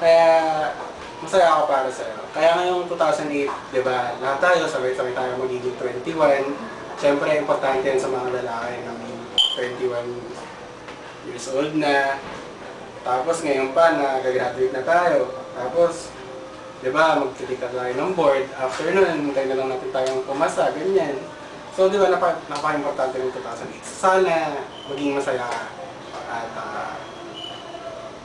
Kaya, masaya ako para sa'yo. Kaya ngayong 2008, di ba, lahat tayo, sabay-sabay tayo magiging 21. Siyempre, importante yan sa mga lalaki na may 21 years old na. Tapos ngayon pa, nag-graduate na tayo. Tapos, di ba, magkita tayo ng board. After nun, hintay na lang natin tayong pumasa, ganyan. So, di ba, napaka-importante ng 2008. Sana maging masaya ka.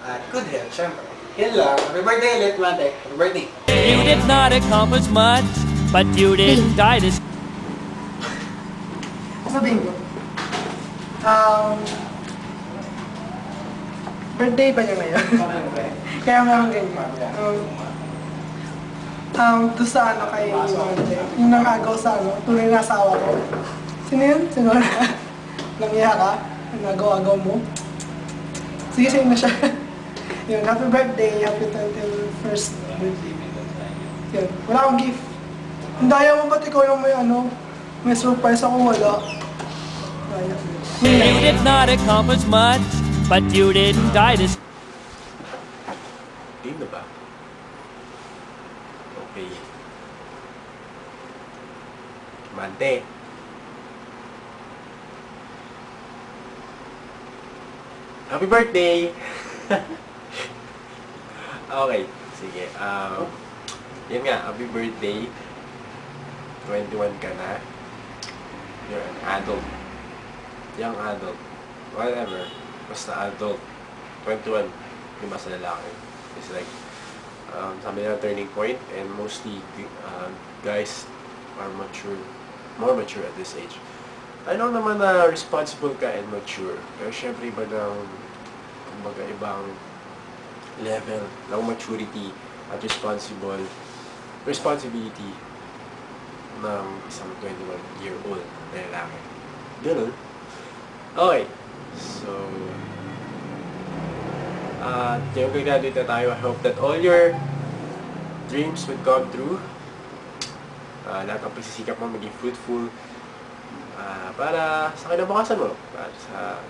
At good health, syempre. Yan lang. Happy birthday ulit, Mate. Happy birthday. You did not accomplish much, but you didn't die to... Sabihin ko. Birthday ba niya ngayon? Kaya meron ganyan. Doon sa ano kay Mate, yung nangagaw sa ano, tunay na asawa ko. Sino yun? Sinura? Nangya ka? Nagaw-agaw mo? Sige, sa'yo na siya. Yun, happy birthday, happy 21st birthday. Yun, wala akong gift. Ang daya mo ba't ikaw lang may ano, may surprise ako, wala. You did not accomplish much, but you didn't die to... Hindi na ba? Okay. Mante. Happy birthday! Okay, sige. Yan nga, happy birthday. 21 ka na. You're an adult. Young adult. Whatever. Basta adult. 21. Di ba sa lalaki? It's like, sabi nila turning point, and mostly guys are mature. More mature at this age. I know naman na responsible ka and mature. Pero syempre iba ng, kumbaga ibang level ng maturity at responsibility ng isang 21-year-old na lalaki. Ganun. Okay. So, yung graduate na tayo, I hope that all your dreams would come true. Lahat ng pagsisikap mo maging fruitful. Para sa kinabukasan mo. Para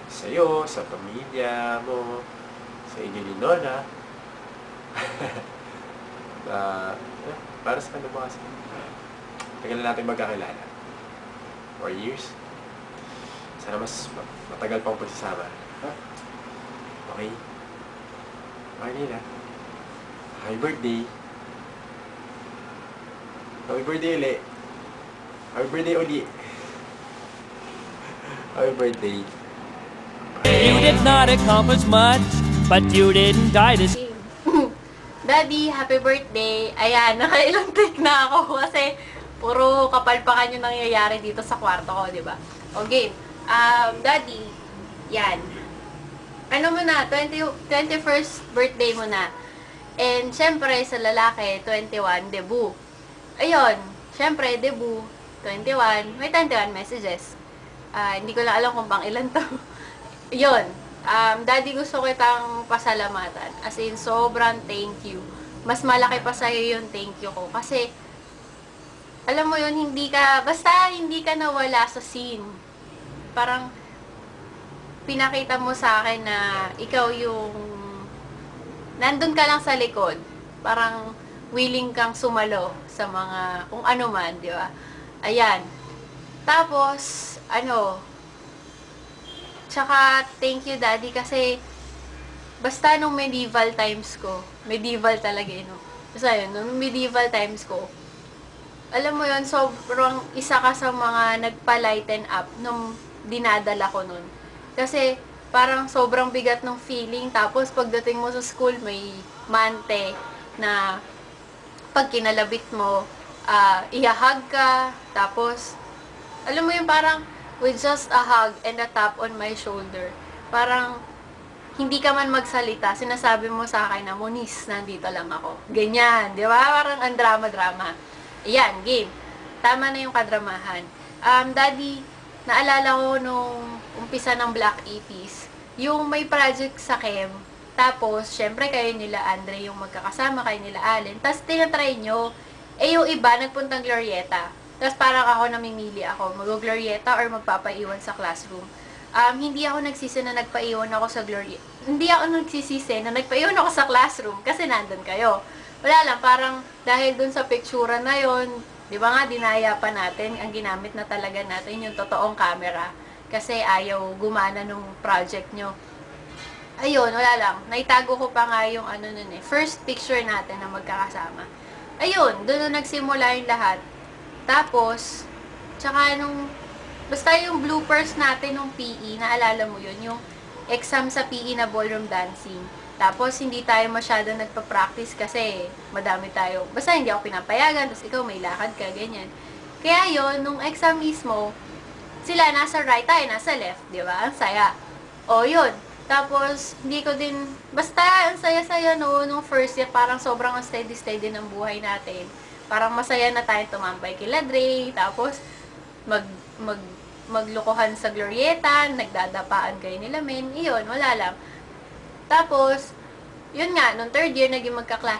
sa iyo, sa pamilya mo, sa inyo ni Lola. Para sa kinabukasan. Tagal na natin magkakilala. 4 years. Sana mas matagal pang pagsasama. Okay? Okay nila. Happy birthday. Happy birthday ulit. Happy birthday ulit. Happy birthday. You did not accomplish much, but you didn't die to... Daddy, happy birthday. Ayan, nakailang take na ako kasi puro kapalpakan yung nangyayari dito sa kwarto ko, di ba? Okay. Daddy, yan. Ano mo na, 21st birthday mo na. And, syempre, sa lalaki, 21, debut. Ayun, syempre, debut, 21, may 21 messages. Hindi ko lang alam kung pang ilan to. Yun. Daddy, gusto ko kitang pasalamatan. As in, sobrang thank you. Mas malaki pa sa'yo yung thank you ko. Kasi, alam mo yun, basta hindi ka nawala sa scene. Parang, pinakita mo sa akin na ikaw yung, nandun ka lang sa likod. Parang, willing kang sumalo sa mga, kung ano man, di ba? Ayan. Tapos, tsaka, thank you, Daddy, kasi basta nung medieval times ko, medieval talaga, basta yun, nung medieval times ko, alam mo yun, sobrang isa ka sa mga nagpa-lighten up nung dinadala ko nun. Kasi, parang sobrang bigat ng feeling, tapos pagdating mo sa school, may mante na pag kinalabit mo, ihahag ka, tapos, alam mo yun, parang, with just a hug and a tap on my shoulder, parang, hindi ka man magsalita, sinasabi mo sa akin na, Moniz, nandito lang ako. Ganyan, di ba? Parang ang drama-drama. Ayan, game. Tama na yung kadramahan. Daddy, naalala ko nung umpisa ng Black 80s, yung may project sa Chem, tapos, syempre, kayo nila Andre yung magkakasama, kayo nila Allen, tapos tinatry nyo, yung iba, nagpuntang Glorieta. Tapos parang ako namimili ako, mag-Glorieta or magpapaiwan sa classroom. hindi ako nagsisi na nagpaiwan ako sa Glory. Hindi ako nagsisisi na nagpaiwan ako sa classroom kasi nandun kayo. Wala lang, parang dahil dun sa picture na yon, di ba nga, dinaya pa natin, ang ginamit na talaga natin yung totoong camera kasi ayaw gumana nung project nyo. Ayun, wala lang. Naitago ko pa nga yung first picture natin na magkakasama. Ayun, doon na nagsimula yung lahat. Tapos, tsaka basta yung bloopers natin nung PE, naalala mo yun, yung exam sa PE na ballroom dancing. Tapos, hindi tayo masyado nagpa-practice kasi madami tayo. Basta hindi ako pinapayagan, tapos ikaw may lakad ka, ganyan. Kaya yun, nung exam mismo, sila nasa right, tayo nasa left, di ba? Ang saya. O, yun. Tapos, hindi ko din, basta ang saya-saya nung first year, parang sobrang steady-steady ng buhay natin. Parang masaya na tayo tumambay kila Dre, tapos maglukuhan sa Glorieta, nagdadapaan kayo nila men, iyon, wala lang. Tapos, yun nga, nung third year, naging magka-class